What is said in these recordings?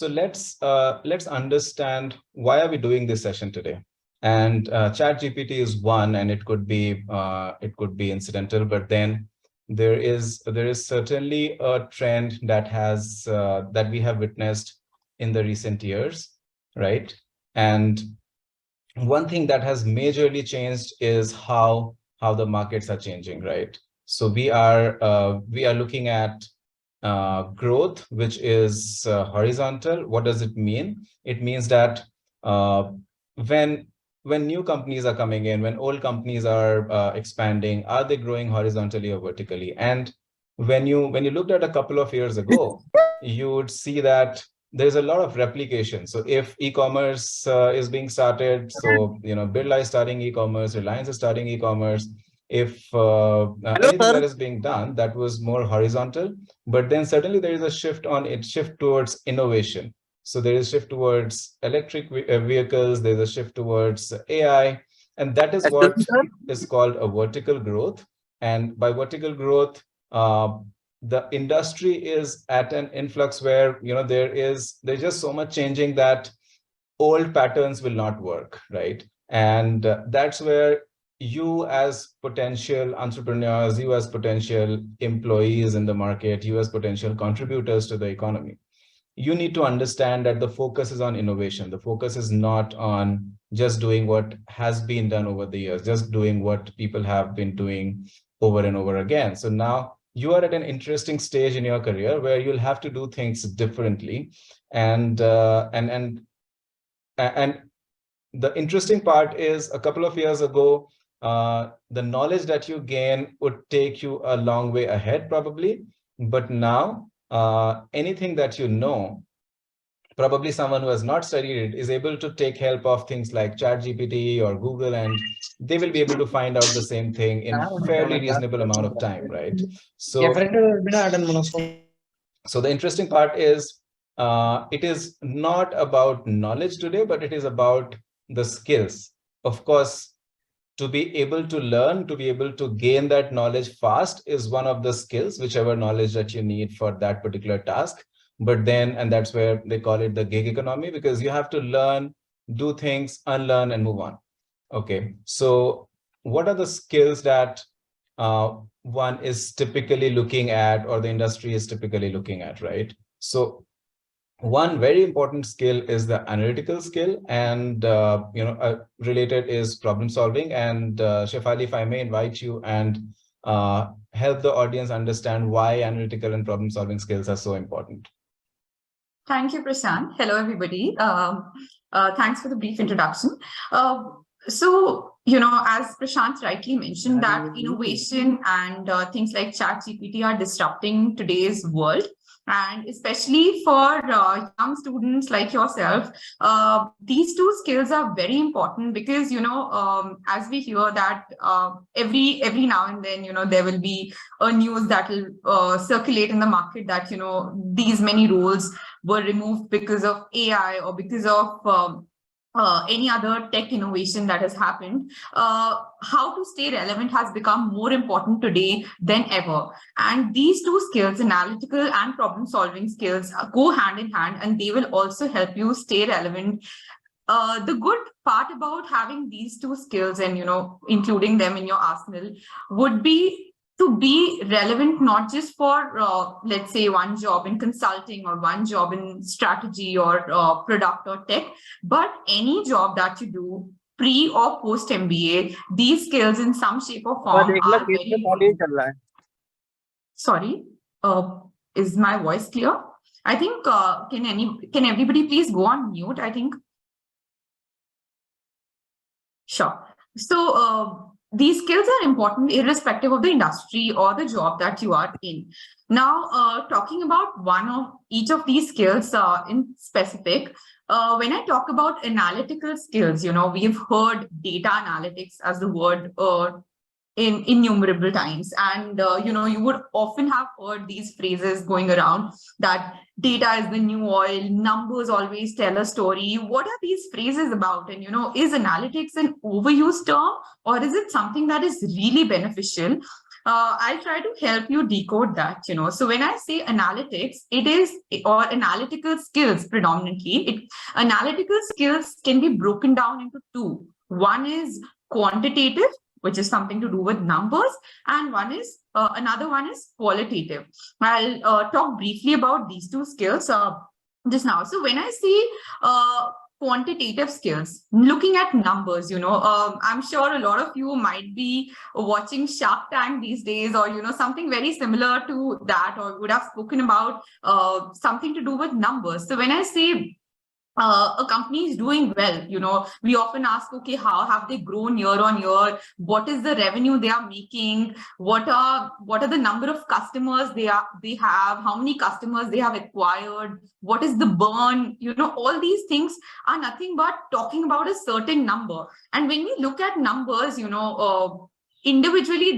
So let's understand why are we doing this session today. And ChatGPT is one, and it could be incidental, but then there is certainly a trend that has that we have witnessed in the recent years, right? And one thing that has majorly changed is how the markets are changing, right? So we are looking at growth, which is horizontal. What does it mean? It means that when new companies are coming in, when old companies are expanding, are they growing horizontally or vertically? And when you looked at a couple of years ago, you would see that there's a lot of replication. So if e-commerce is being started, so Birla is starting e-commerce, Reliance is starting e-commerce. If anything that is being done, that was more horizontal. But then certainly there is a shift towards innovation. So there is a shift towards electric vehicles, there's a shift towards AI, and that is what is called a vertical growth. And by vertical growth, the industry is at an influx where there's just so much changing that old patterns will not work, right? And that's where you as potential entrepreneurs, you as potential employees in the market, you as potential contributors to the economy, you need to understand that the focus is on innovation. The focus is not on just doing what has been done over the years, just doing what people have been doing over and over again. So now you are at an interesting stage in your career where you'll have to do things differently. And the interesting part is, a couple of years ago, the knowledge that you gain would take you a long way ahead, probably. But now, anything that you know, probably someone who has not studied it is able to take help of things like ChatGPT or Google, and they will be able to find out the same thing in fairly reasonable amount of time, right? So the interesting part is, it is not about knowledge today, but it is about the skills. Of course, to be able to learn, to be able to gain that knowledge fast is one of the skills, whichever knowledge that you need for that particular task. But then, and that's where they call it the gig economy, because you have to learn, do things, unlearn, and move on. Okay, so what are the skills that one is typically looking at, or the industry is typically looking at, right? So one very important skill is the analytical skill, and related is problem solving. And Shefali, if I may invite you and help the audience understand why analytical and problem solving skills are so important. Thank you, Prashant. Hello, everybody. Thanks for the brief introduction. So, as Prashant rightly mentioned, that innovation and things like ChatGPT are disrupting today's world. And especially for young students like yourself, these two skills are very important because, as we hear that every now and then, there will be a news that will circulate in the market that, these many roles were removed because of AI or because of any other tech innovation that has happened. How to stay relevant has become more important today than ever. And these two skills, analytical and problem solving skills, go hand in hand, and they will also help you stay relevant. The good part about having these two skills and, including them in your arsenal would be to be relevant, not just for, let's say, one job in consulting or one job in strategy or product or tech, but any job that you do pre or post MBA, these skills in some shape or form are very important. Sorry, is my voice clear? I think, can everybody please go on mute, I think? Sure. So, these skills are important irrespective of the industry or the job that you are in. Now, talking about one of each of these skills in specific, when I talk about analytical skills, we've heard data analytics as the word in innumerable times. And, you would often have heard these phrases going around that data is the new oil, numbers always tell a story. What are these phrases about? And, is analytics an overused term, or is it something that is really beneficial? I'll try to help you decode that. So when I say analytics, it is, or analytical skills predominantly, analytical skills can be broken down into two. One is quantitative, which is something to do with numbers, and another one is qualitative. I'll talk briefly about these two skills just now. So when I say quantitative skills, looking at numbers, I'm sure a lot of you might be watching Shark Tank these days, or something very similar to that, or would have spoken about something to do with numbers. So when I say a company is doing well, we often ask, okay, how have they grown year on year? What is the revenue they are making? What are the number of customers they have? How many customers they have acquired? What is the burn? All these things are nothing but talking about a certain number. And when we look at numbers, individually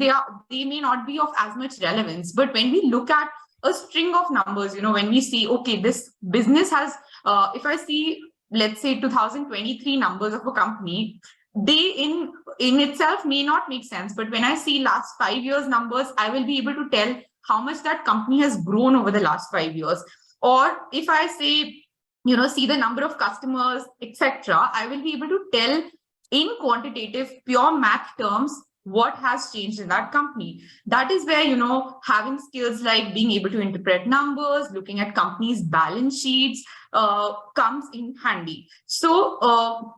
they may not be of as much relevance. But when we look at a string of numbers, when we see, okay, this business has, if I see, let's say 2023 numbers of a company, they in itself may not make sense. But when I see last 5 years numbers, I will be able to tell how much that company has grown over the last 5 years. Or if I say, see the number of customers, etc., I will be able to tell in quantitative, pure math terms, what has changed in that company. That is where, having skills like being able to interpret numbers, looking at companies' balance sheets comes in handy. So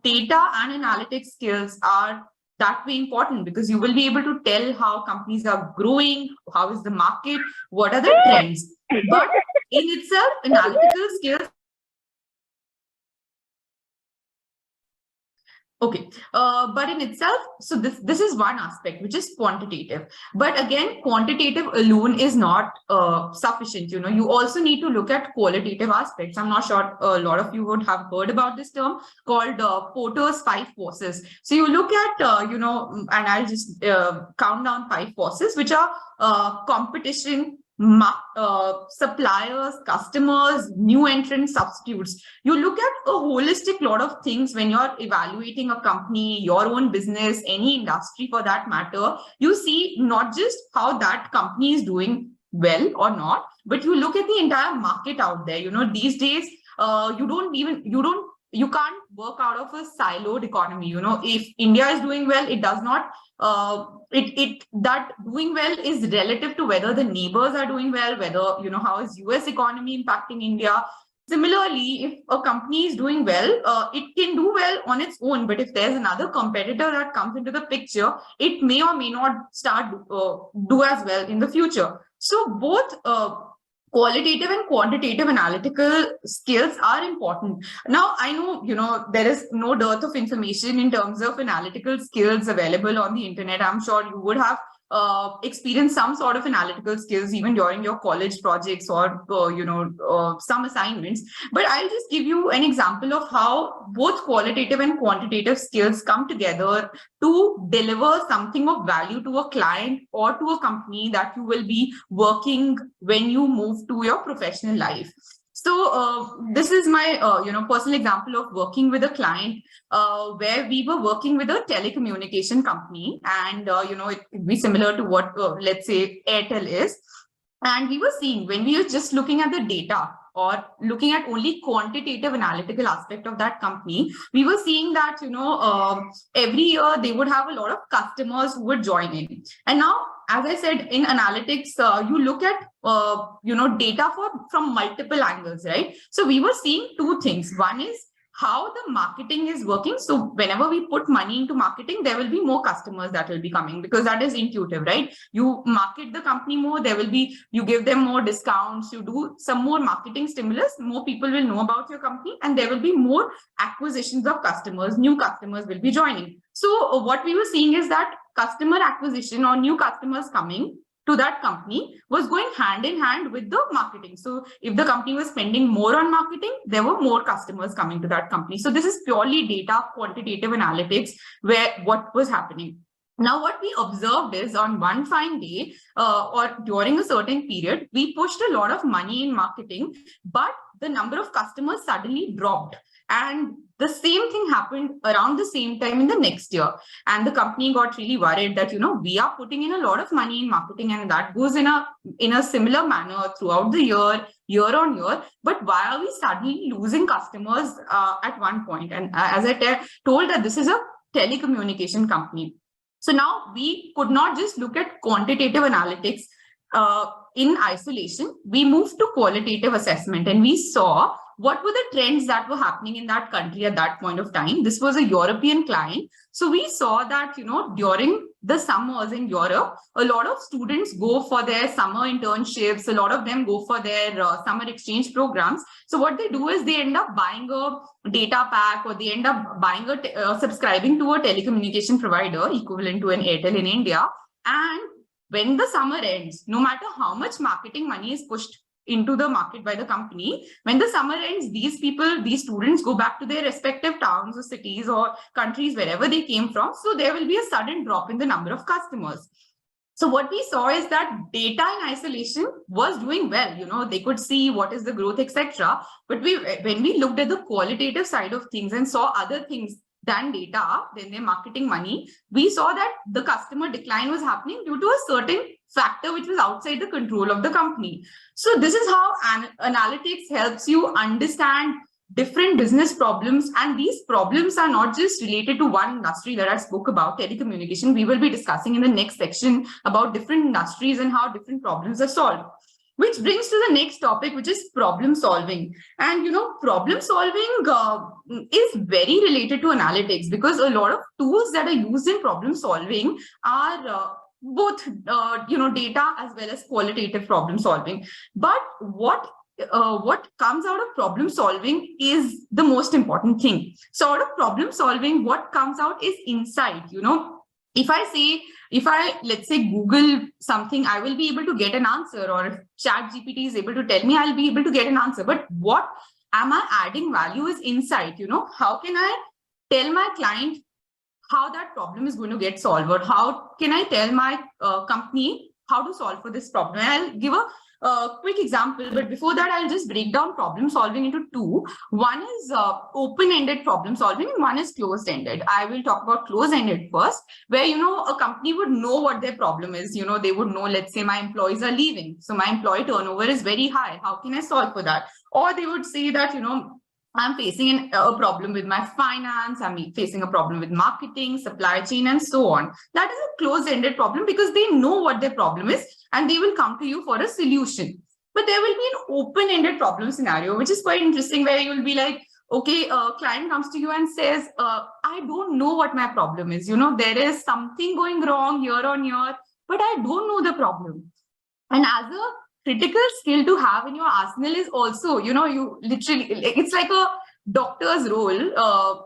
data and analytics skills are that way important, because you will be able to tell how companies are growing, how is the market, what are the trends. But in itself, analytical skills. Okay, but in itself, so this is one aspect, which is quantitative. But again, quantitative alone is not sufficient. You also need to look at qualitative aspects. I'm not sure a lot of you would have heard about this term called Porter's 5 forces. So you look at, and I'll just count down 5 forces, which are competition, suppliers, customers, new entrants, substitutes. You look at a holistic lot of things when you're evaluating a company, your own business, any industry for that matter. You see not just how that company is doing well or not, but you look at the entire market out there. These days, you can't work out of a siloed economy. If India is doing well, it does not, that doing well is relative to whether the neighbors are doing well, whether, how is US economy impacting India. Similarly, if a company is doing well, it can do well on its own, but if there's another competitor that comes into the picture, it may or may not start do as well in the future. So both qualitative and quantitative analytical skills are important. Now, I know, there is no dearth of information in terms of analytical skills available on the internet. I'm sure you would have experienced some sort of analytical skills even during your college projects or, some assignments. But I'll just give you an example of how both qualitative and quantitative skills come together to deliver something of value to a client or to a company that you will be working when you move to your professional life. So this is my personal example of working with a client where we were working with a telecommunication company, and it could be similar to what let's say Airtel is. And we were seeing, when we were just looking at the data or looking at only quantitative analytical aspect of that company, we were seeing that every year they would have a lot of customers who would join in. And now, as I said, in analytics, you look at data from multiple angles, right? So we were seeing two things. One is how the marketing is working. So whenever we put money into marketing, there will be more customers that will be coming, because that is intuitive, right? You market the company more, you give them more discounts, you do some more marketing stimulus, more people will know about your company, and there will be more acquisitions of customers, new customers will be joining. So what we were seeing is that customer acquisition or new customers coming to that company was going hand in hand with the marketing. So if the company was spending more on marketing, there were more customers coming to that company. So this is purely data, quantitative analytics, where what was happening. Now, what we observed is, on one fine day or during a certain period, we pushed a lot of money in marketing, but the number of customers suddenly dropped. And the same thing happened around the same time in the next year. And the company got really worried that, we are putting in a lot of money in marketing, and that goes in a similar manner throughout the year on year. But why are we suddenly losing customers at one point? And as I told that this is a telecommunication company. So now we could not just look at quantitative analytics in isolation. We moved to qualitative assessment, and we saw what were the trends that were happening in that country at that point of time. This was a European client. So we saw that, during the summers in Europe, a lot of students go for their summer internships. A lot of them go for their summer exchange programs. So what they do is they end up buying a data pack, or they end up buying subscribing to a telecommunication provider equivalent to an Airtel in India. And when the summer ends, no matter how much marketing money is pushed into the market by the company, when the summer ends, these students go back to their respective towns or cities or countries, wherever they came from. So there will be a sudden drop in the number of customers. So what we saw is that data in isolation was doing well. They could see what is the growth, etc. But when we looked at the qualitative side of things and saw other things than data, than their marketing money, we saw that the customer decline was happening due to a certain factor which was outside the control of the company. So this is how analytics helps you understand different business problems. And these problems are not just related to one industry that I spoke about, telecommunication. We will be discussing in the next section about different industries and how different problems are solved. Which brings to the next topic, which is problem solving. And, problem solving is very related to analytics, because a lot of tools that are used in problem solving are both, data as well as qualitative problem solving. But what comes out of problem solving is the most important thing. So out of problem solving, what comes out is insight. If I, let's say, Google something, I will be able to get an answer, or if ChatGPT is able to tell me, I'll be able to get an answer. But what am I adding value is insight. How can I tell my client how that problem is going to get solved, or how can I tell my company how to solve for this problem? And I'll give a quick example, but before that, I'll just break down problem solving into two. One is open-ended problem solving, and one is closed-ended. I will talk about closed-ended first, where, a company would know what their problem is. They would know, let's say my employees are leaving, so my employee turnover is very high. How can I solve for that? Or they would say that, I'm facing a problem with my finance, I'm facing a problem with marketing, supply chain, and so on. That is a closed-ended problem, because they know what their problem is and they will come to you for a solution. But there will be an open-ended problem scenario, which is quite interesting, where you will be like, okay, a client comes to you and says, I don't know what my problem is. There is something going wrong year on year, but I don't know the problem. And as a critical skill to have in your arsenal is also, you literally, it's like a doctor's role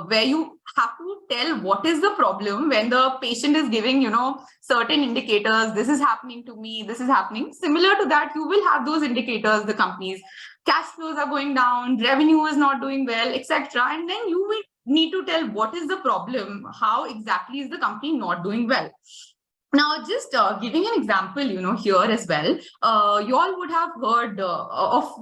where you have to tell what is the problem when the patient is giving, certain indicators. This is happening to me, this is happening. Similar to that, you will have those indicators, the company's cash flows are going down, revenue is not doing well, etc. And then you will need to tell what is the problem, how exactly is the company not doing well. Now, just giving an example, here as well, you all would have heard of,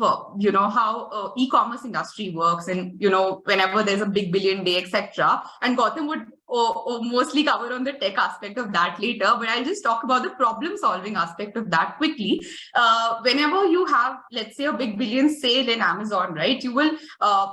how e-commerce industry works, and, whenever there's a big billion day, etc. And Gautham would mostly cover on the tech aspect of that later, but I'll just talk about the problem solving aspect of that quickly. Whenever you have, let's say, a big billion sale in Amazon, right? You will,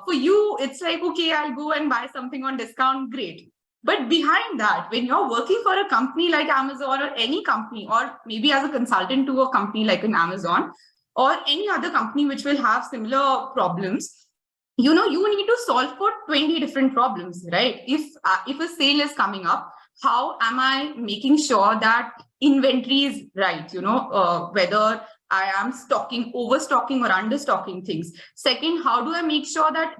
for you, it's like, okay, I'll go and buy something on discount, great. But behind that, when you're working for a company like Amazon, or any company, or maybe as a consultant to a company like an Amazon, or any other company which will have similar problems, you need to solve for 20 different problems, right? If a sale is coming up, how am I making sure that inventory is right? Whether I am overstocking or understocking things. Second, how do I make sure that,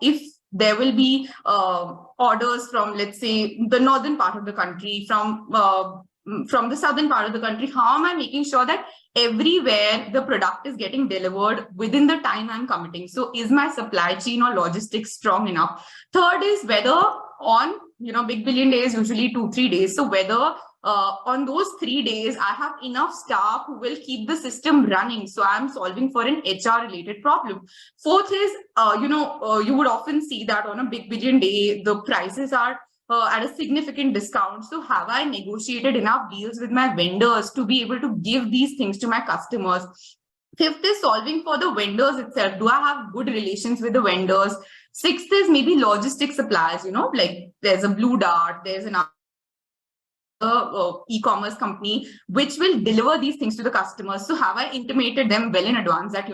if there will be orders from, let's say, the northern part of the country, from the southern part of the country, how am I making sure that everywhere the product is getting delivered within the time I'm committing? So is my supply chain or logistics strong enough? Third is whether on big billion day is usually 2-3 days. So whether on those 3 days, I have enough staff who will keep the system running. So I'm solving for an HR related problem. Fourth is, you would often see that on a big billion day, the prices are at a significant discount. So have I negotiated enough deals with my vendors to be able to give these things to my customers? Fifth is solving for the vendors itself. Do I have good relations with the vendors? Sixth is maybe logistics suppliers, like there's a Blue Dart, there's an e-commerce company which will deliver these things to the customers. So have I intimated them well in advance that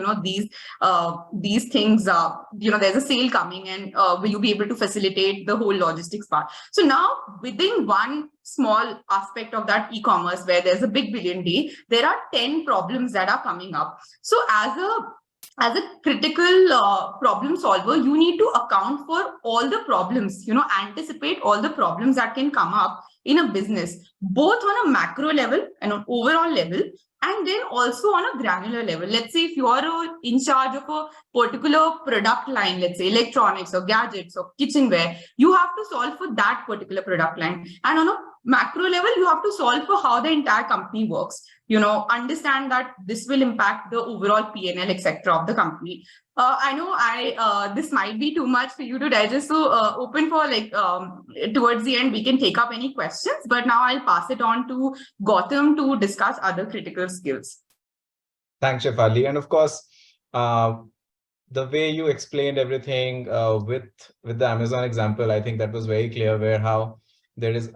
these things there's a sale coming, and will you be able to facilitate the whole logistics part? So now within one small aspect of that e-commerce where there's a big billion day, there are 10 problems that are coming up. So as a critical problem solver, you need to account for all the problems, anticipate all the problems that can come up in a business, both on a macro level and on overall level, and then also on a granular level. Let's say if you are in charge of a particular product line, let's say electronics or gadgets or kitchenware, you have to solve for that particular product line. And on a macro level, you have to solve for how the entire company works, understand that this will impact the overall P&L, etc. of the company. I know this might be too much for you to digest, so open for towards the end, we can take up any questions, but now I'll pass it on to Gautham to discuss other critical skills. Thanks, Shefali. And of course, the way you explained everything with the Amazon example, I think that was very clear, where how there is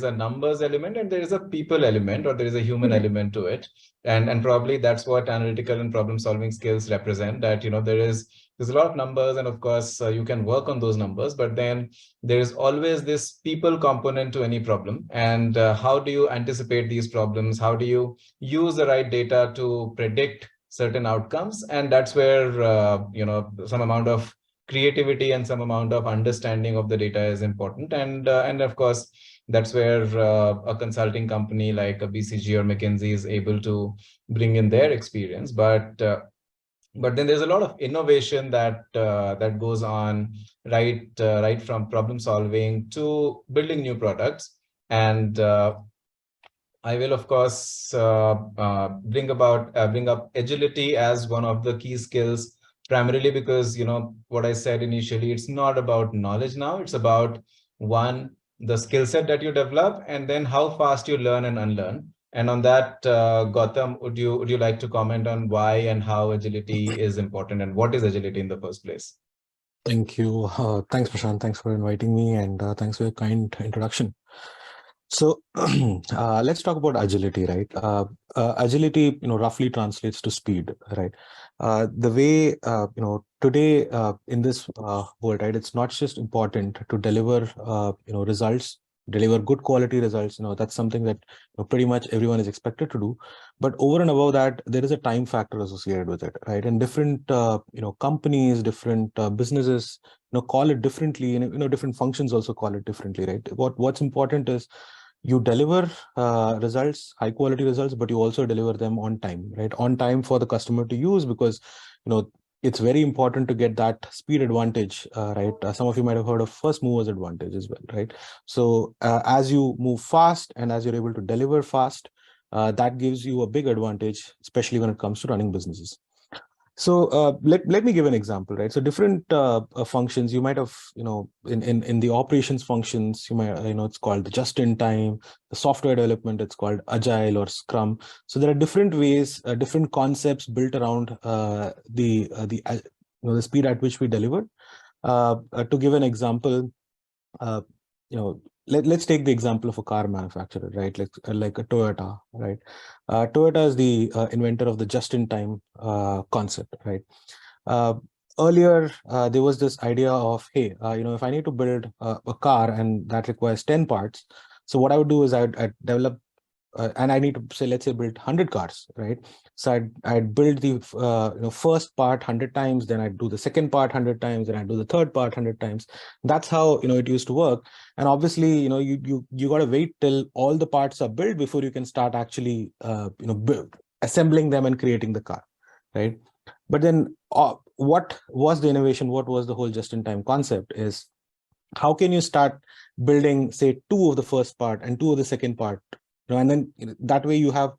a numbers element and there is a people element, or there is a human element to it, and probably that's what analytical and problem solving skills represent. That there's a lot of numbers, and of course you can work on those numbers, but then there is always this people component to any problem. And how do you anticipate these problems? How do you use the right data to predict certain outcomes? And that's where some amount of creativity and some amount of understanding of the data is important. And of course, that's where a consulting company like a BCG or McKinsey is able to bring in their experience. But then there's a lot of innovation that goes on, right from problem solving to building new products. And I will, of course, bring up agility as one of the key skills, primarily because, what I said initially, it's not about knowledge now. It's about, one, the skill set that you develop, and then how fast you learn and unlearn. And on that, Gautham, would you like to comment on why and how agility is important, and what is agility in the first place? Thank you. Thanks, Prashant. Thanks for inviting me, and thanks for your kind introduction. So let's talk about agility, right? Agility, roughly translates to speed, right? The way, today in this world, right, it's not just important to deliver, results, deliver good quality results. That's something that pretty much everyone is expected to do. But over and above that, there is a time factor associated with it, right? And different, companies, different businesses, call it differently, and different functions also call it differently, right? What's important is you deliver results, high quality results, but you also deliver them on time, right? On time for the customer to use, because it's very important to get that speed advantage, right? Some of you might have heard of first movers advantage as well, right? So as you move fast and as you're able to deliver fast, that gives you a big advantage, especially when it comes to running businesses. So let me give an example, right? So different functions you might have, in the operations functions, you might, it's called the just-in-time. The software development, it's called agile or Scrum. So there are different ways, different concepts built around the speed at which we deliver. To give an example, let's take the example of a car manufacturer, right? Like a Toyota, right? Toyota is the inventor of the just-in-time concept, right? Earlier, there was this idea of, hey, if I need to build a car and that requires 10 parts, so what I would do is I'd develop, and I need to say, let's say, build 100 cars, right? So I'd build the first part 100 times, then I'd do the second part 100 times, then I'd do the third part 100 times. That's how it used to work. And obviously, you got to wait till all the parts are built before you can start actually assembling them and creating the car, right? But then what was the innovation? What was the whole just-in-time concept is, how can you start building, say, 2 of the first part and 2 of the second part, and then that way you have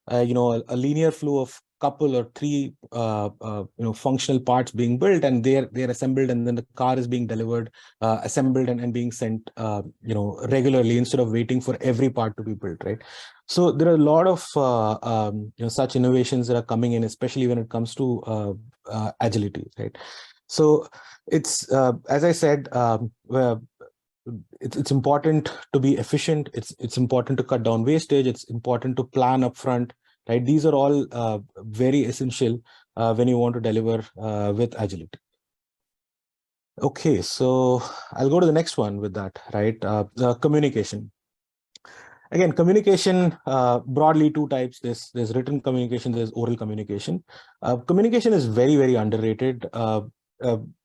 a linear flow of couple or 3 functional parts being built, and they're assembled, and then the car is being delivered, assembled, and being sent regularly, instead of waiting for every part to be built, right? So there are a lot of such innovations that are coming in, especially when it comes to agility, right? So it's as I said, it's important to be efficient. It's important to cut down wastage. It's important to plan upfront, right? These are all very essential when you want to deliver with agility. Okay, so I'll go to the next one with that, right? Communication. Again, communication, broadly 2 types. There's written communication, there's oral communication. Communication is very, very underrated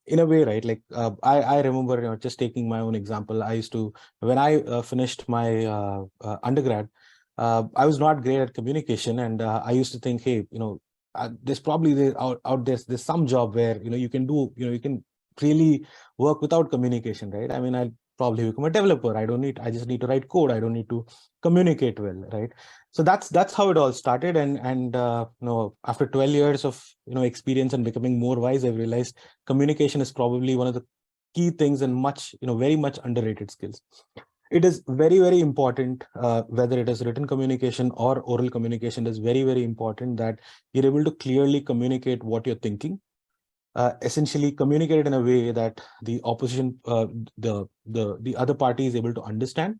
in a way, right? Like I remember, just taking my own example, I used to, when I finished my undergrad, I was not great at communication, and I used to think, hey, there's probably out there's some job where you can do, you can really work without communication, right? I mean, I'll probably become a developer. I just need to write code. I don't need to communicate well, right? So that's how it all started, and after 12 years of experience and becoming more wise, I've realized communication is probably one of the key things, and very much underrated skills. It is very, very important, whether it is written communication or oral communication. It is very, very important that you're able to clearly communicate what you're thinking, essentially communicate it in a way that the opposition, the other party is able to understand.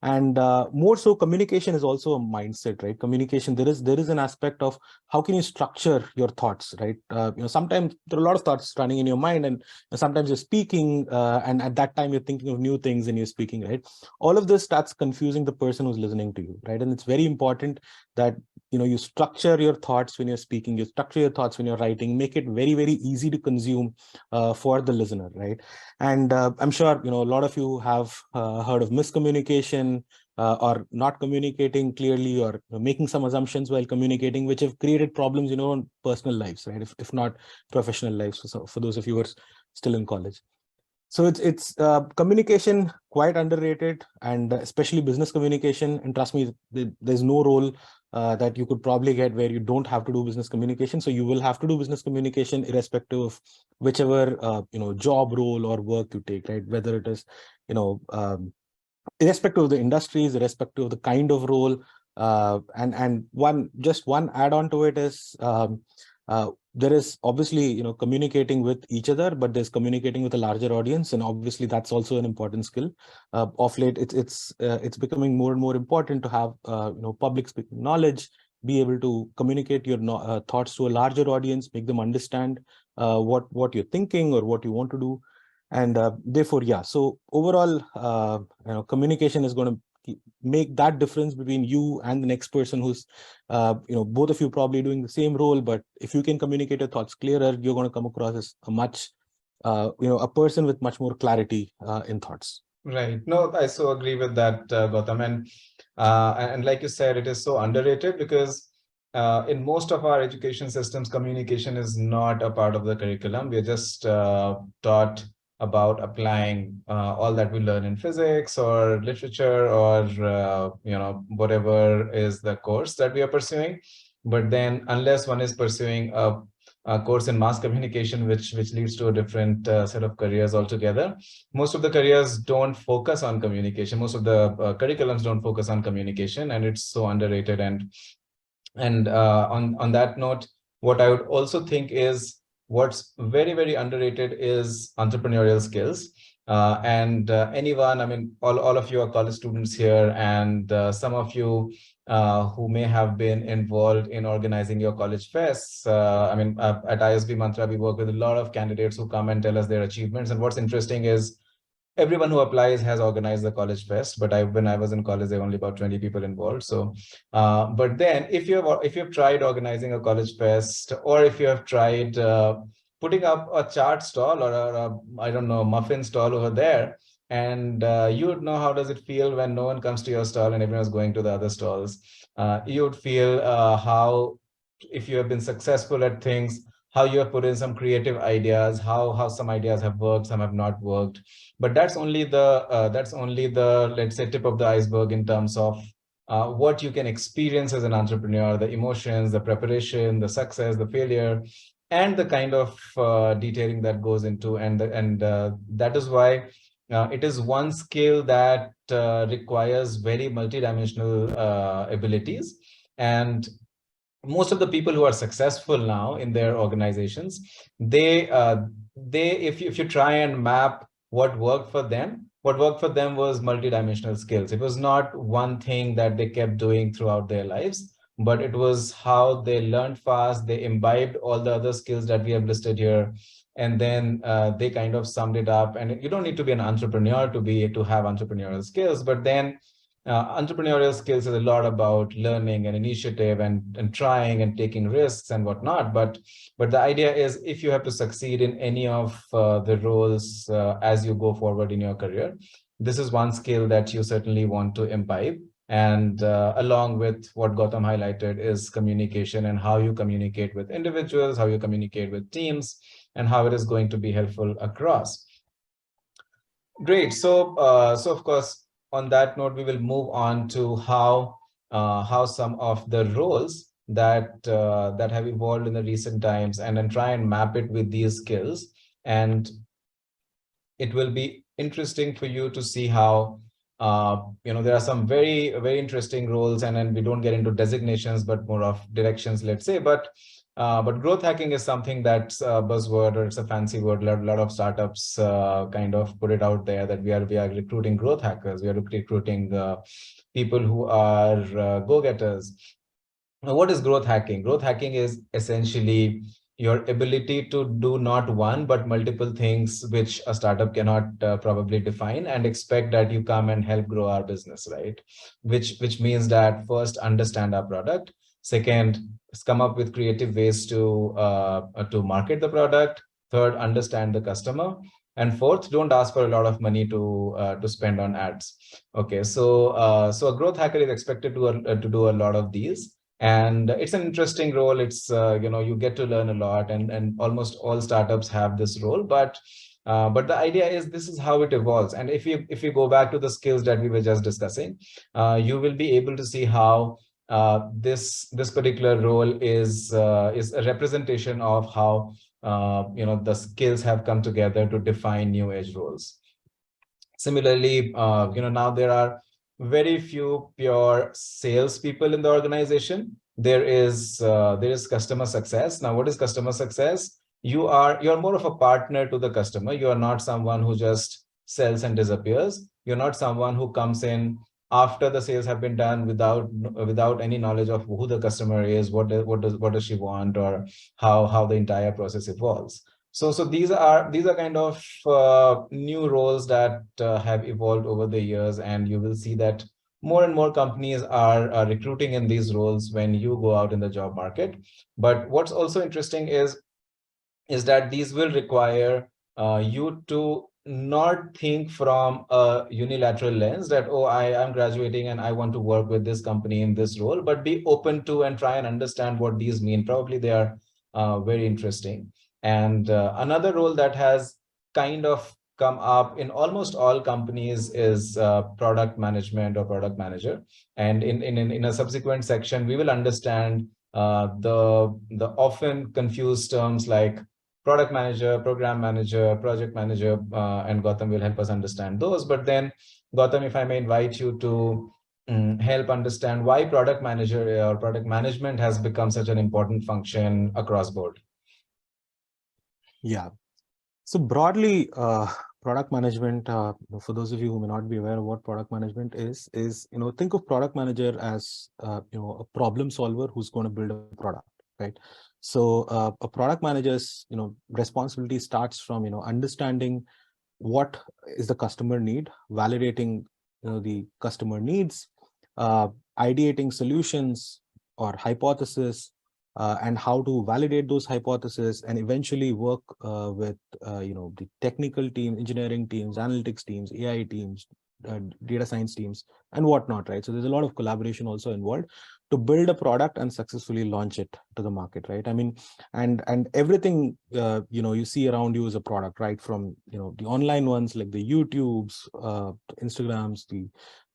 And more so, communication is also a mindset, right? Communication, there is an aspect of how can you structure your thoughts, right? Sometimes there are a lot of thoughts running in your mind, and sometimes you're speaking, and at that time you're thinking of new things and you're speaking, right? All of this starts confusing the person who's listening to you, right? And it's very important that you structure your thoughts when you're speaking, you structure your thoughts when you're writing, make it very, very easy to consume for the listener, right? And I'm sure a lot of you have heard of miscommunication, or not communicating clearly, or making some assumptions while communicating, which have created problems in your own personal lives, right? If not professional lives, for those of you who are still in college. So it's communication, quite underrated, and especially business communication. And trust me, there's no role that you could probably get where you don't have to do business communication. So you will have to do business communication irrespective of whichever job role or work you take, right? Whether it is irrespective of the industries, irrespective of the kind of role. And one add-on to it is there is obviously communicating with each other, but there's communicating with a larger audience, and obviously that's also an important skill. Of late, it's becoming more and more important to have public speaking knowledge, be able to communicate your thoughts to a larger audience, make them understand what you're thinking or what you want to do. And therefore, yeah, so overall, communication is going to make that difference between you and the next person who's, both of you probably doing the same role, but if you can communicate your thoughts clearer, you're going to come across as a much, a person with much more clarity in thoughts. Right. No, I so agree with that, Gautham. And like you said, it is so underrated because in most of our education systems, communication is not a part of the curriculum. We're just taught about applying all that we learn in physics or literature or whatever is the course that we are pursuing. But then unless one is pursuing a course in mass communication, which leads to a different set of careers altogether, most of the careers don't focus on communication. Most of the curriculums don't focus on communication, and it's so underrated. And on that note, what I would also think is what's very, very underrated is entrepreneurial skills. Anyone, I mean, all of you are college students here, and some of you who may have been involved in organizing your college fests. I mean, at ISBmantra, we work with a lot of candidates who come and tell us their achievements. And what's interesting is everyone who applies has organized the college fest, but when I was in college, there were only about 20 people involved. So, but then if you've tried organizing a college fest, or if you have tried putting up a chart stall or I don't know, muffin stall over there, and you would know how does it feel when no one comes to your stall and everyone's going to the other stalls. You would feel how, if you have been successful at things, how you have put in some creative ideas, how some ideas have worked, some have not worked. But that's only the let's say tip of the iceberg in terms of what you can experience as an entrepreneur, the emotions, the preparation, the success, the failure, and the kind of detailing that goes into, and that is why it is one skill that requires very multidimensional abilities. And most of the people who are successful now in their organizations, they if you try and map what worked for them, was multidimensional skills. It was not one thing that they kept doing throughout their lives, but it was how they learned fast, they imbibed all the other skills that we have listed here, and then they kind of summed it up. And you don't need to be an entrepreneur to have entrepreneurial skills, but then entrepreneurial skills is a lot about learning and initiative and trying and taking risks and whatnot. But the idea is, if you have to succeed in any of the roles as you go forward in your career, this is one skill that you certainly want to imbibe. And along with what Gautham highlighted is communication, and how you communicate with individuals, how you communicate with teams, and how it is going to be helpful across. Great. So of course, on that note, we will move on to how some of the roles that have evolved in the recent times, and then try and map it with these skills. And it will be interesting for you to see how there are some very, very interesting roles, and then we don't get into designations, but more of directions, let's say. But growth hacking is something that's a buzzword, or it's a fancy word. A lot of startups kind of put it out there that we are recruiting growth hackers. We are recruiting people who are go-getters. Now, what is growth hacking? Growth hacking is essentially your ability to do not one, but multiple things which a startup cannot probably define, and expect that you come and help grow our business, right? Which means that first, understand our product. Second, come up with creative ways to market the product. Third, understand the customer. And fourth, don't ask for a lot of money to spend on ads. Okay, so a growth hacker is expected to do a lot of these. And it's an interesting role. It's you get to learn a lot, and almost all startups have this role. But the idea is, this is how it evolves. And if you go back to the skills that we were just discussing, you will be able to see how this particular role is a representation of how the skills have come together to define new age roles. Similarly, now there are very few pure salespeople in the organization. There is customer success. Now, what is customer success? You're more of a partner to the customer. You are not someone who just sells and disappears. You're not someone who comes in after the sales have been done without any knowledge of who the customer is, what does she want, or how the entire process evolves. So these are kind of new roles that have evolved over the years, and you will see that more and more companies are recruiting in these roles when you go out in the job market. But what's also interesting is that these will require you to not think from a unilateral lens that, oh, I am graduating and I want to work with this company in this role, but be open to and try and understand what these mean. Probably they are very interesting. And another role that has kind of come up in almost all companies is product management or product manager. And in a subsequent section, we will understand the often confused terms like product manager, program manager, project manager, and Gautham will help us understand those. But then, Gautham, if I may invite you to help understand why product manager or product management has become such an important function across board. Yeah. So broadly, product management, for those of you who may not be aware of what product management is think of product manager as a problem solver who's going to build a product, right? So a product manager's responsibility starts from understanding what is the customer need, validating the customer needs, ideating solutions or hypothesis, and how to validate those hypotheses, and eventually work with the technical team, engineering teams, analytics teams, AI teams, data science teams, and whatnot, right? So there's a lot of collaboration also involved to build a product and successfully launch it to the market, right? I mean, and everything you see around you is a product, right? From the online ones like the YouTubes, Instagrams, the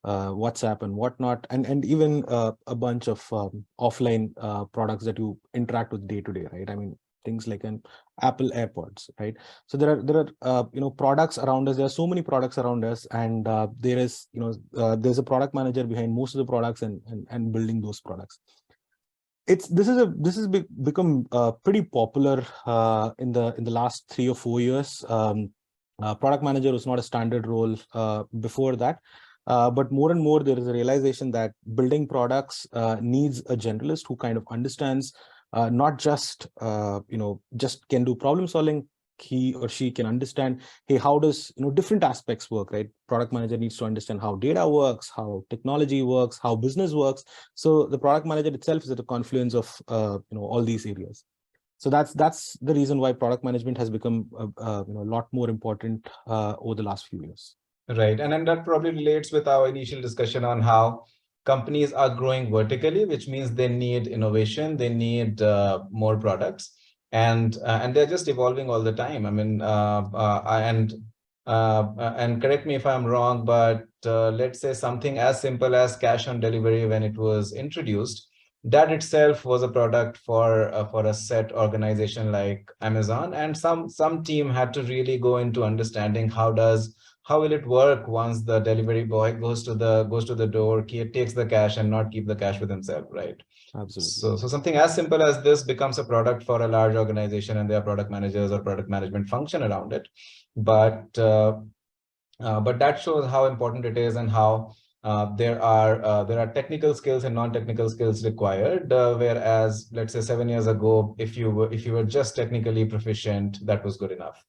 WhatsApp and whatnot, and even a bunch of offline products that you interact with day to day, right? I mean, things like an Apple AirPods, right? So there are products around us. There are so many products around us, and there's a product manager behind most of the products and building those products. This has become pretty popular in the last 3 or 4 years. Product manager was not a standard role before that. But more and more, there is a realization that building products needs a generalist who kind of understands not just just can do problem solving. He or she can understand, hey, how does different aspects work, right? Product manager needs to understand how data works, how technology works, how business works. So the product manager itself is at a confluence of all these areas. So that's the reason why product management has become a lot more important over the last few years. Right. And then that probably relates with our initial discussion on how companies are growing vertically, which means they need innovation, they need more products, and they're just evolving all the time. I mean, and correct me if I'm wrong, but let's say something as simple as cash on delivery, when it was introduced, that itself was a product for a set organization like Amazon, and some team had to really go into understanding how will it work once the delivery boy goes to the door, takes the cash and not keep the cash with himself, right? Absolutely. So something as simple as this becomes a product for a large organization, and there are product managers or product management function around it. But that shows how important it is, and how there are technical skills and non-technical skills required. Whereas, let's say 7 years ago, if you were just technically proficient, that was good enough.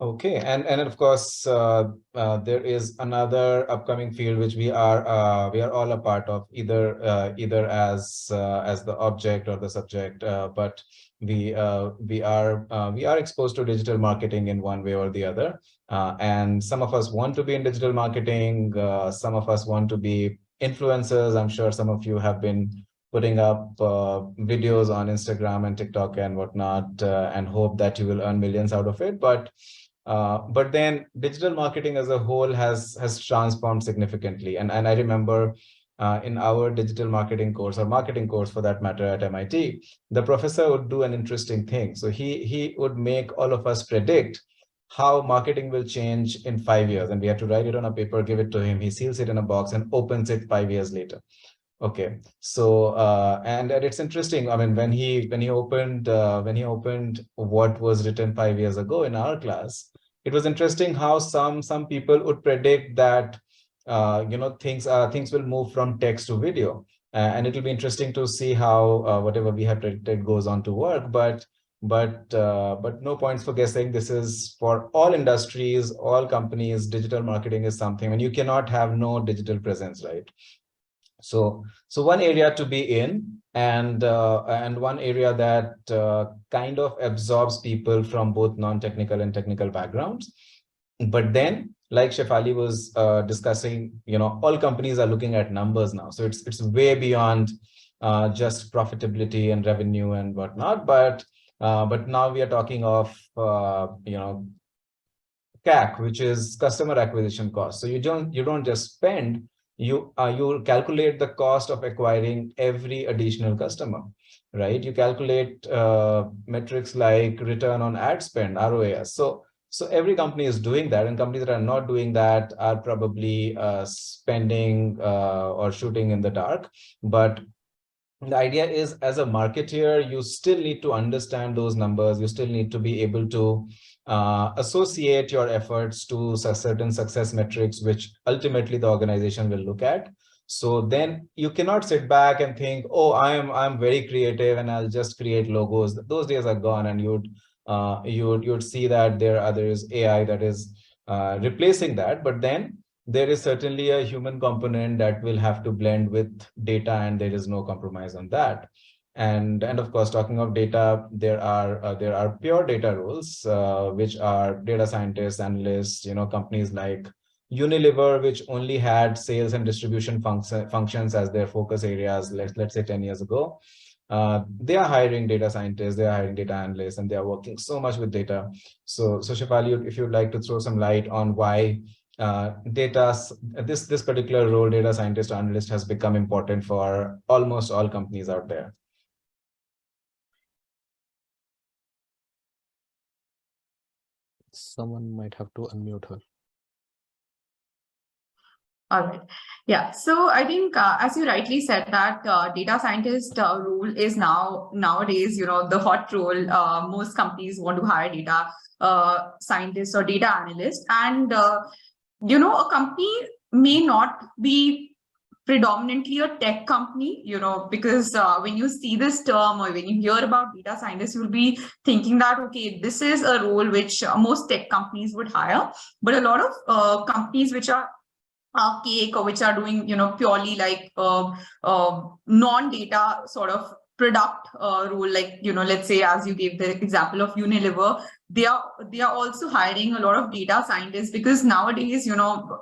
Okay, and of course, there is another upcoming field which we are all a part of, either as the object or the subject, but we are exposed to digital marketing in one way or the other, and some of us want to be in digital marketing, some of us want to be influencers. I'm sure some of you have been putting up videos on Instagram and TikTok and whatnot, and hope that you will earn millions out of it, but then digital marketing as a whole has transformed significantly. And I remember in our digital marketing course, or marketing course for that matter, at MIT, the professor would do an interesting thing. So he would make all of us predict how marketing will change in 5 years. And we had to write it on a paper, give it to him. He seals it in a box and opens it 5 years later. Okay, so and it's interesting. I mean, when he opened what was written 5 years ago in our class, it was interesting how some people would predict that things will move from text to video, and it will be interesting to see how whatever we have predicted goes on to work. But no points for guessing. This is for all industries, all companies. Digital marketing is something, and you cannot have no digital presence, right? So one area to be in, and one area that kind of absorbs people from both non-technical and technical backgrounds. But then, like Shefali was discussing, all companies are looking at numbers now. So it's way beyond just profitability and revenue and whatnot. But now we are talking of CAC, which is customer acquisition cost. So you don't just spend. You calculate the cost of acquiring every additional customer, right? You calculate metrics like return on ad spend, ROAS. So every company is doing that, and companies that are not doing that are probably spending or shooting in the dark. But the idea is, as a marketer, you still need to understand those numbers. You still need to be able to associate your efforts to certain success metrics, which ultimately the organization will look at. So then you cannot sit back and think, oh, I'm very creative and I'll just create logos. Those days are gone, and you'd see that there is AI that is replacing that. But then there is certainly a human component that will have to blend with data, and there is no compromise on that. And of course, talking of data, there are pure data roles, which are data scientists, analysts, companies like Unilever, which only had sales and distribution functions as their focus areas, let's say 10 years ago. They are hiring data scientists, they are hiring data analysts, and they are working so much with data. So Shefali, if you'd like to throw some light on why this particular role, data scientist or analyst, has become important for almost all companies out there. Someone might have to unmute her. All right. Yeah. So I think, as you rightly said, that data scientist role is nowadays, the hot role. Most companies want to hire data scientists or data analysts, and a company may not be predominantly a tech company, because when you see this term or when you hear about data scientists, you'll be thinking that, okay, this is a role which most tech companies would hire. But a lot of companies which are archaic or which are doing, purely like non-data sort of product role, like, let's say, as you gave the example of Unilever, they are also hiring a lot of data scientists, because nowadays,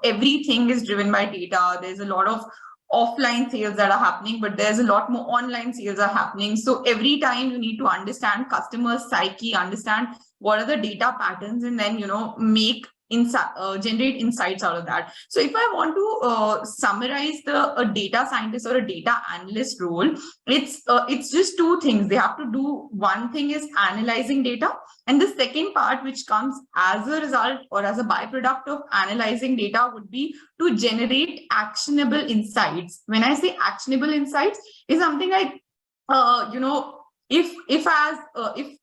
everything is driven by data. There's a lot of offline sales that are happening, but there's a lot more online sales are happening. So every time you need to understand customer psyche, understand what are the data patterns, and then, generate insights out of that. So if I want to summarize a data scientist or a data analyst role, it's just two things. They have to do. One thing is analyzing data, and the second part, which comes as a result or as a byproduct of analyzing data, would be to generate actionable insights. When I say actionable insights, is something like, if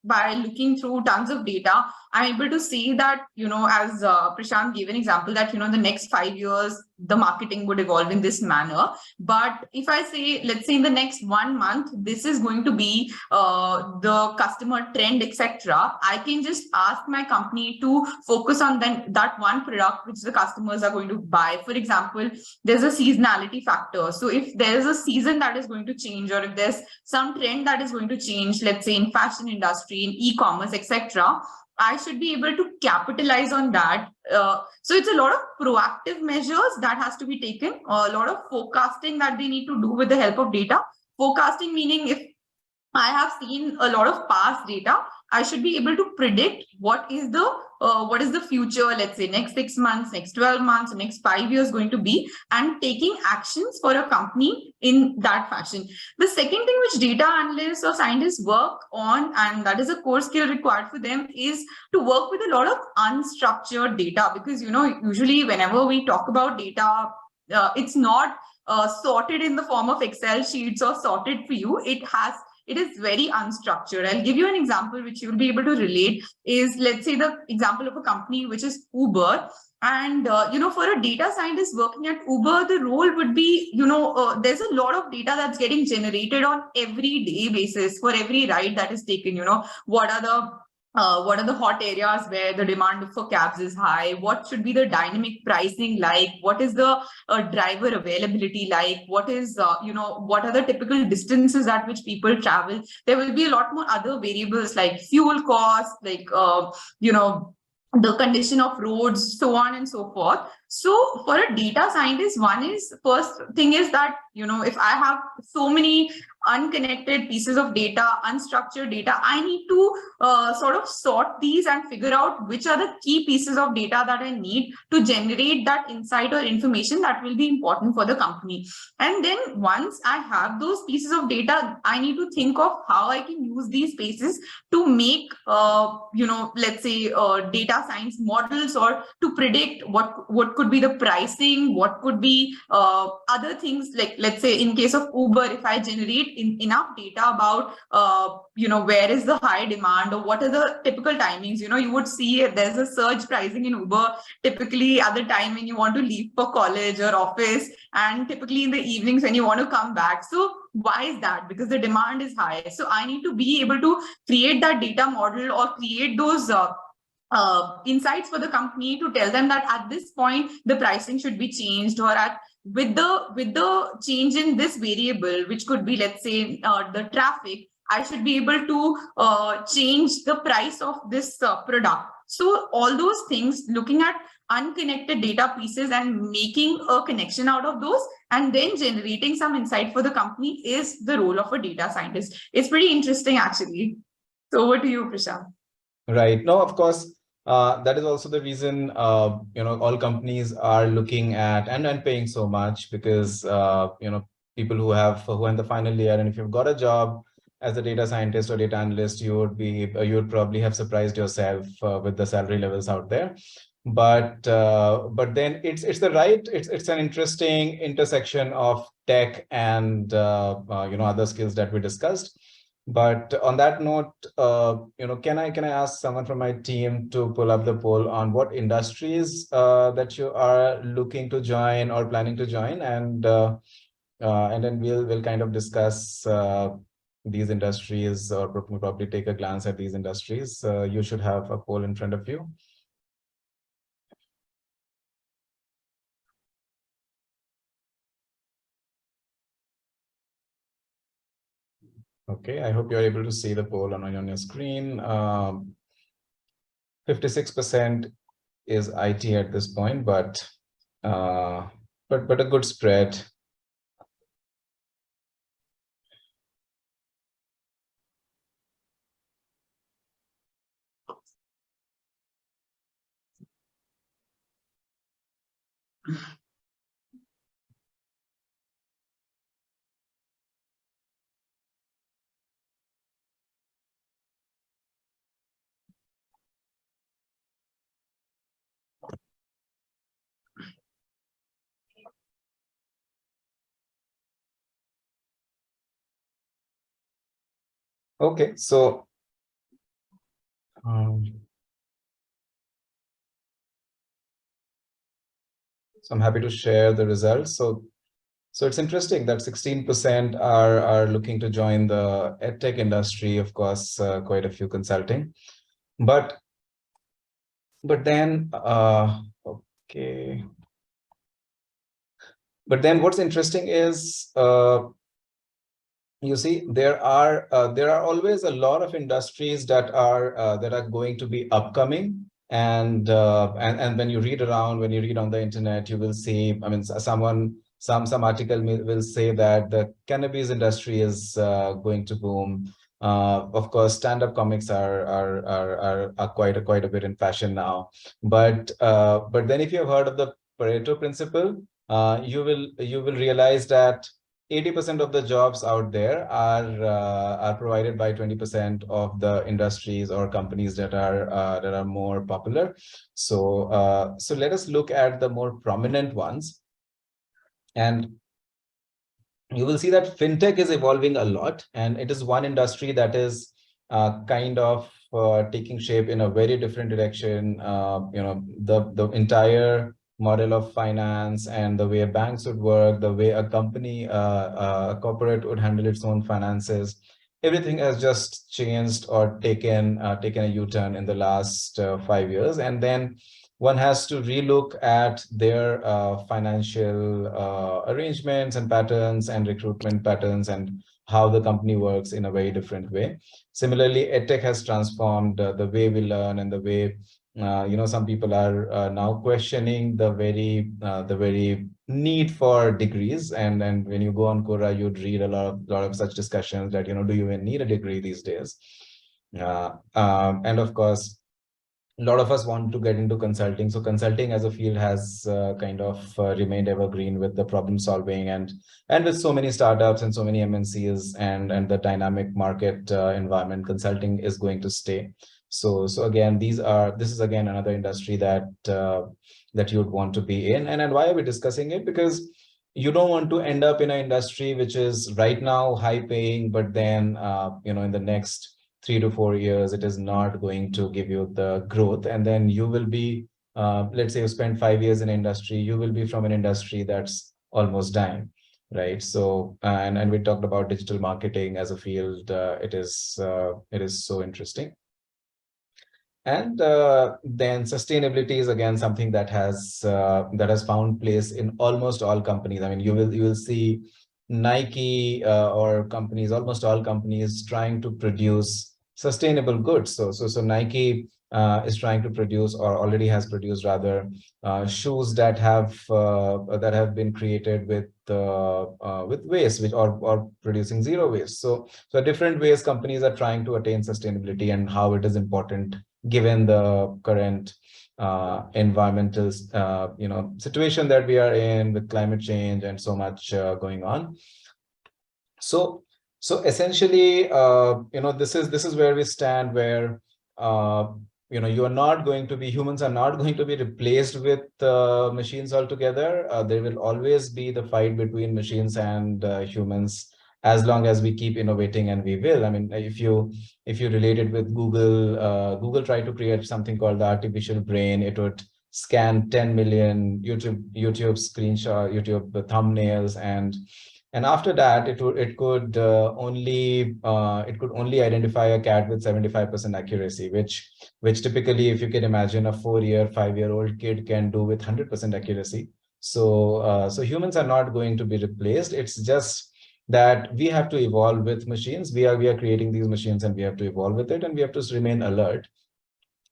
by looking through tons of data, I'm able to see that, as Prashant gave an example, that, the next 5 years, the marketing would evolve in this manner. But if I say, let's say in the next 1 month, this is going to be the customer trend, etc., I can just ask my company to focus on that one product which the customers are going to buy. For example, there's a seasonality factor. So if there's a season that is going to change, or if there's some trend that is going to change, let's say in fashion industry, in e-commerce, etc., I should be able to capitalize on that. So it's a lot of proactive measures that has to be taken, a lot of forecasting that they need to do with the help of data. Forecasting meaning, if I have seen a lot of past data, I should be able to predict what is the future, let's say next 6 months, next 12 months, next 5 years going to be, and taking actions for a company in that fashion. The second thing which data analysts or scientists work on, and that is a core skill required for them, is to work with a lot of unstructured data, because, usually whenever we talk about data, it's not sorted in the form of Excel sheets or sorted for you. It is very unstructured. I'll give you an example which you'll be able to relate. Is, let's say, the example of a company which is Uber. And, for a data scientist working at Uber, the role would be, there's a lot of data that's getting generated on every day basis for every ride that is taken. What are the hot areas where the demand for cabs is high? What should be the dynamic pricing like? What is the driver availability like? What is, what are the typical distances at which people travel? There will be a lot more other variables like fuel costs, like, the condition of roads, so on and so forth. So for a data scientist, first thing is that, if I have so many unconnected pieces of data, unstructured data, I need to sort of sort these and figure out which are the key pieces of data that I need to generate that insight or information that will be important for the company. And then once I have those pieces of data, I need to think of how I can use these spaces to make, let's say, data science models, or to predict what could be the pricing, what could be other things, like, let's say in case of Uber, if I generate enough data about, where is the high demand, or what are the typical timings. You would see if there's a surge pricing in Uber, typically at the time when you want to leave for college or office, and typically in the evenings when you want to come back. So why is that? Because the demand is high. So I need to be able to create that data model, or create those insights for the company to tell them that at this point the pricing should be changed, or at with the change in this variable, which could be, let's say, the traffic, I should be able to change the price of this product. So all those things, looking at unconnected data pieces and making a connection out of those, and then generating some insight for the company, is the role of a data scientist. It's pretty interesting, actually. So over to you, Prashant. Right. No, of course, that is also the reason, all companies are looking at and paying so much, because, people who are in the final year, and if you've got a job as a data scientist or data analyst, you would probably have surprised yourself with the salary levels out there. But then it's an interesting intersection of tech and other skills that we discussed. But on that note, can I ask someone from my team to pull up the poll on what industries that you are looking to join or planning to join, and then we'll kind of discuss these industries, or probably take a glance at these industries. You should have a poll in front of you. Okay, I hope you're able to see the poll on your screen. 56% is IT at this point, but a good spread. Okay, so I'm happy to share the results. So it's interesting that 16% are looking to join the edtech industry. Of course, quite a few consulting, but then okay. But then what's interesting is, you see, there are always a lot of industries that are going to be upcoming, and when you read around, when you read on the internet, you will see, I mean, some article will say that the cannabis industry is going to boom. Of course, stand-up comics are quite a bit in fashion now, but then if you have heard of the Pareto principle, you will realize that 80% of the jobs out there are provided by 20% of the industries or companies that are more popular. So let us look at the more prominent ones, and you will see that fintech is evolving a lot, and it is one industry that is kind of taking shape in a very different direction. The entire model of finance and the way banks would work, the way a company, a corporate would handle its own finances, everything has just changed or taken a U-turn in the last 5 years. And then one has to relook at their financial arrangements and patterns and recruitment patterns and how the company works in a very different way. Similarly, EdTech has transformed the way we learn and the way, some people are now questioning the very need for degrees. And when you go on Quora, you'd read a lot of such discussions that, do you even need a degree these days? And of course, a lot of us want to get into consulting. So consulting as a field has kind of remained evergreen with the problem solving, and with so many startups and so many MNCs and the dynamic market environment, consulting is going to stay. So again, this is again another industry that you would want to be in. And why are we discussing it? Because you don't want to end up in an industry which is right now high paying, but then in the next 3 to 4 years, it is not going to give you the growth. And then you will be, let's say you spend 5 years in industry, you will be from an industry that's almost dying, right? So, and we talked about digital marketing as a field. It is so interesting. And then sustainability is again something that has found place in almost all companies. I mean, you will see Nike or companies, almost all companies trying to produce sustainable goods. So Nike is trying to produce, or already has produced rather, shoes that have been created with waste, or producing zero waste. So different ways companies are trying to attain sustainability, and how it is important given the current environmental situation that we are in, with climate change and so much going on. So essentially, this is where we stand, where you are not going to be, humans are not going to be replaced with machines altogether. There will always be the fight between machines and humans, as long as we keep innovating, and we will. I mean, if you relate it with Google, Google tried to create something called the artificial brain. It would scan 10 million YouTube screenshot, YouTube thumbnails, and after that, it could only identify a cat with 75% accuracy, which typically, if you can imagine, a 5-year-old kid can do with 100% accuracy. So humans are not going to be replaced. It's just that we have to evolve with machines. We are creating these machines, and we have to evolve with it, and we have to remain alert.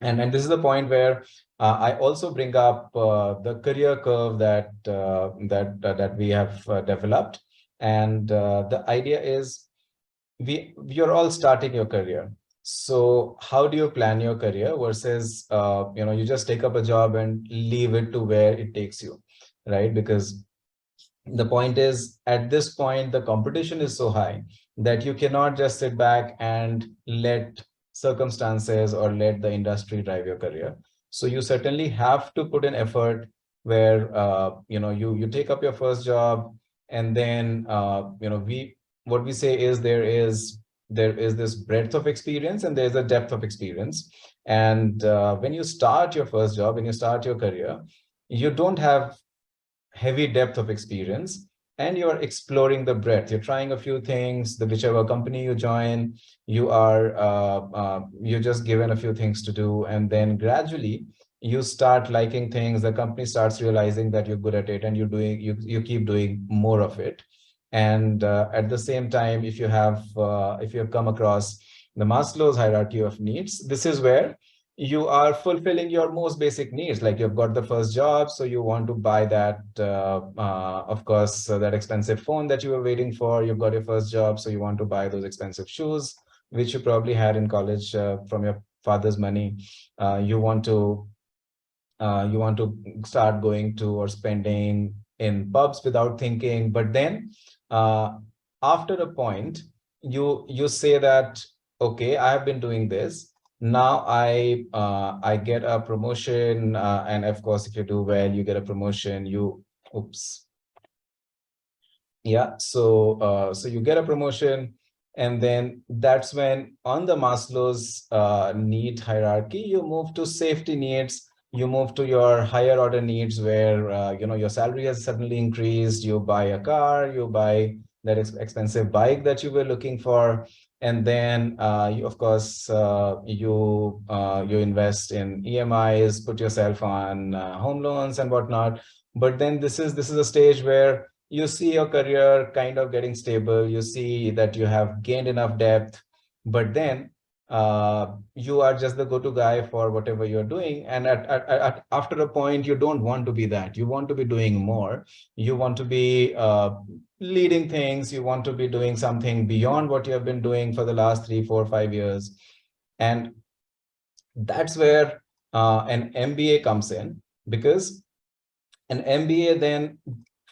And this is the point where I also bring up the career curve that we have developed. And the idea is, you're all starting your career. So how do you plan your career versus you just take up a job and leave it to where it takes you, right? Because the point is, at this point, the competition is so high that you cannot just sit back and let circumstances or let the industry drive your career. So you certainly have to put in effort, where you take up your first job, and then what we say is, there is this breadth of experience, and there's a depth of experience. And when you start your first job, when you start your career, you don't have heavy depth of experience, and you're exploring the breadth. You're trying a few things. Whichever company you join, you're just given a few things to do, and then gradually you start liking things. The company starts realizing that you're good at it, and you keep doing more of it. And at the same time, if you have come across the Maslow's hierarchy of needs, this is where you are fulfilling your most basic needs. Like, you've got the first job, so you want to buy that, of course, that expensive phone that you were waiting for. You've got your first job, so you want to buy those expensive shoes, which you probably had in college from your father's money. You want to start going to or spending in pubs without thinking. But then after a point, you say that, okay, I have been doing this. Now I get a promotion, and of course, if you do well, you get a promotion. So you get a promotion, and then that's when, on the Maslow's need hierarchy, you move to safety needs. You move to your higher order needs, where your salary has suddenly increased. You buy a car, you buy that expensive bike that you were looking for. And then you, of course, you invest in EMIs, put yourself on home loans and whatnot. But then this is a stage where you see your career kind of getting stable. You see that you have gained enough depth, but then you are just the go-to guy for whatever you're doing. And after a point, you don't want to be that. You want to be doing more. You want to be leading things. You want to be doing something beyond what you have been doing for the last 3, 4, 5 years. And that's where an MBA comes in, because an MBA then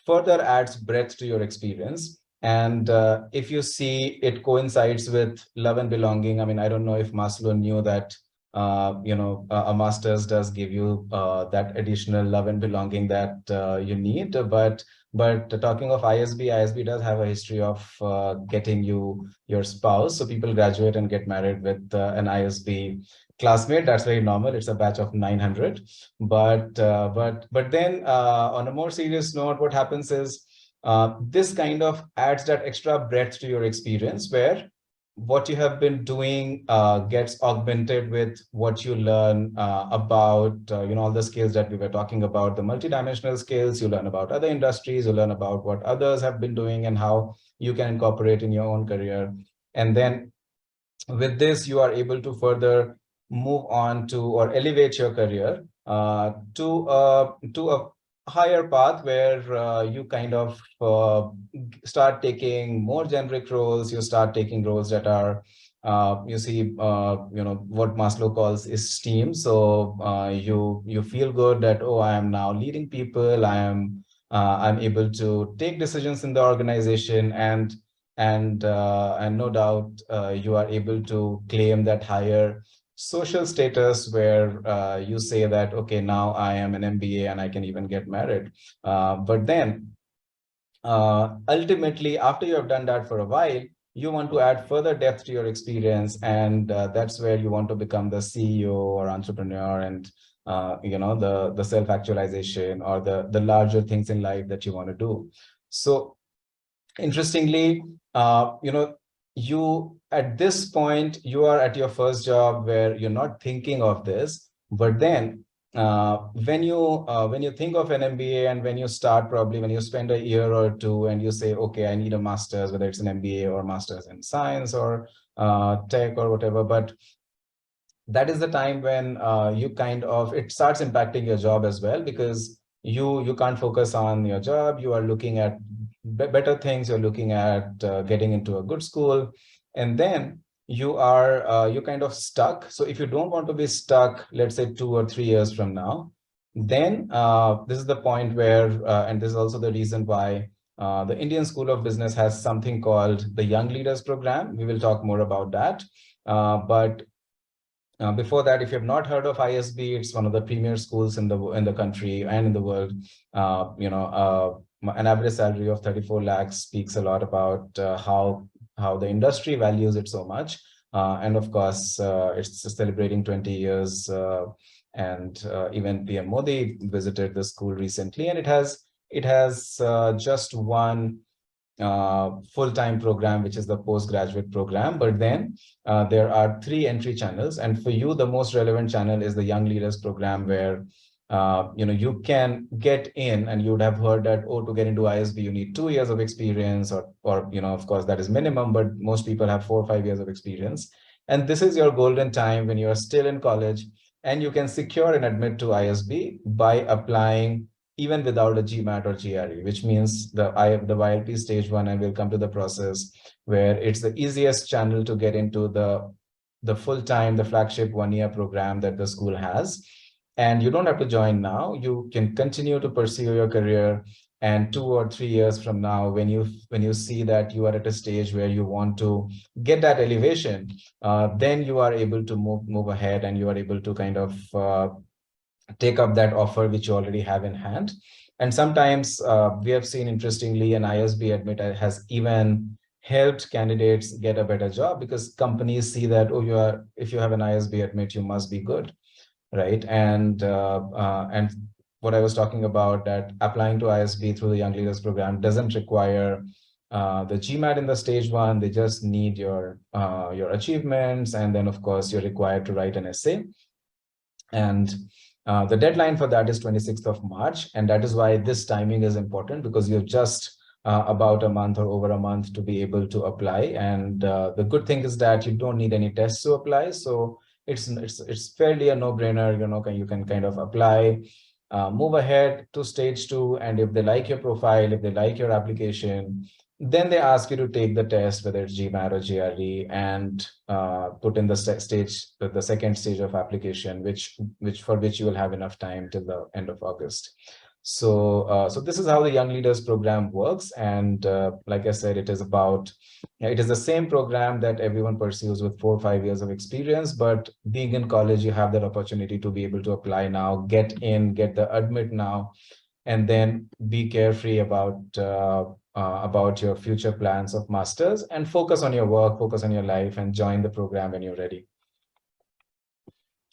further adds breadth to your experience. And if you see, it coincides with love and belonging. I mean, I don't know if Maslow knew that, a master's does give you that additional love and belonging that you need. But talking of ISB does have a history of getting you your spouse. So people graduate and get married with an ISB classmate. That's very normal. It's a batch of 900. But then on a more serious note, what happens is, this kind of adds that extra breadth to your experience, where what you have been doing gets augmented with what you learn about all the skills that we were talking about, the multidimensional skills. You learn about other industries, you learn about what others have been doing and how you can incorporate in your own career. And then with this, you are able to further move on to or elevate your career to a higher path where you kind of start taking more generic roles. You start taking roles that are what Maslow calls esteem. So you feel good that, oh, I am now leading people. I'm able to take decisions in the organization, and no doubt you are able to claim that higher social status where you say that, okay, now I am an MBA and I can even get married. But then ultimately, after you have done that for a while, you want to add further depth to your experience, and that's where you want to become the CEO or entrepreneur, and the self-actualization or the larger things in life that you want to do. So interestingly, you at this point, you are at your first job where you're not thinking of this, but then when you think of an MBA, and when you start, probably when you spend a year or two and you say, okay, I need a master's, whether it's an MBA or master's in science or tech or whatever, but that is the time when it starts impacting your job as well, because you can't focus on your job. You are looking at better things. You're looking at getting into a good school, and then you kind of stuck. So if you don't want to be stuck, let's say 2 or 3 years from now, then this is the point where and this is also the reason why the Indian School of Business has something called the Young Leaders Program. We will talk more about that, but before that, if you have not heard of ISB, it's one of the premier schools in the country and in the world. An average salary of 34 lakhs speaks a lot about how the industry values it so much. And of course, it's celebrating 20 years. And even PM Modi visited the school recently, and it has just one full-time program, which is the postgraduate program. But then there are 3 entry channels, and for you the most relevant channel is the Young Leaders Program, where you can get in, and you would have heard that, oh, to get into ISB you need 2 years of experience, or of course that is minimum, but most people have 4 or 5 years of experience. And this is your golden time when you are still in college, and you can secure an admit to ISB by applying even without a GMAT or GRE, which means the YLP stage 1, and we'll come to the process where it's the easiest channel to get into the full-time, the flagship 1-year program that the school has. And you don't have to join now. You can continue to pursue your career, and 2 or 3 years from now, when you see that you are at a stage where you want to get that elevation, then you are able to move ahead, and you are able to kind of take up that offer which you already have in hand. And sometimes we have seen, interestingly, an ISB admit has even helped candidates get a better job, because companies see that, oh, if you have an ISB admit, you must be good, right? And what I was talking about, that applying to ISB through the Young Leaders Program doesn't require the GMAT in the stage 1. They just need your achievements, and then of course you're required to write an essay. And the deadline for that is 26th of March. And that is why this timing is important, because you have just about a month or over a month to be able to apply. And the good thing is that you don't need any tests to apply. So it's fairly a no-brainer. You can kind of apply, move ahead to stage 2. And if they like your profile, if they like your application, then they ask you to take the test, whether it's GMAT or GRE, and put in the second stage of application, which you will have enough time till the end of August. So this is how the Young Leaders Program works. And like I said, it is the same program that everyone pursues with 4 or 5 years of experience. But being in college, you have that opportunity to be able to apply now, get the admit now, and then be carefree about your future plans of masters, and focus on your work, focus on your life, and join the program when you're ready.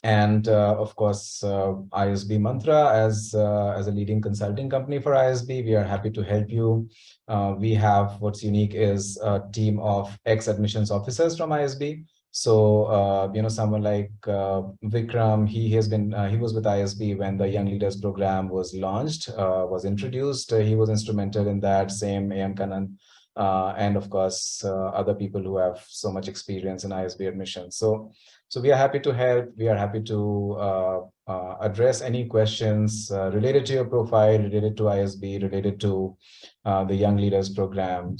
And of course, ISBmantra as a leading consulting company for ISB, we are happy to help you. We have, what's unique is a team of ex-admissions officers from ISB. So, someone like Vikram, he was with ISB when the Young Leaders Program was launched, was introduced. He was instrumental in that. Same AM Kanan, and of course, other people who have so much experience in ISB admissions. So we are happy to help. We are happy to address any questions related to your profile, related to ISB, related to the Young Leaders Program.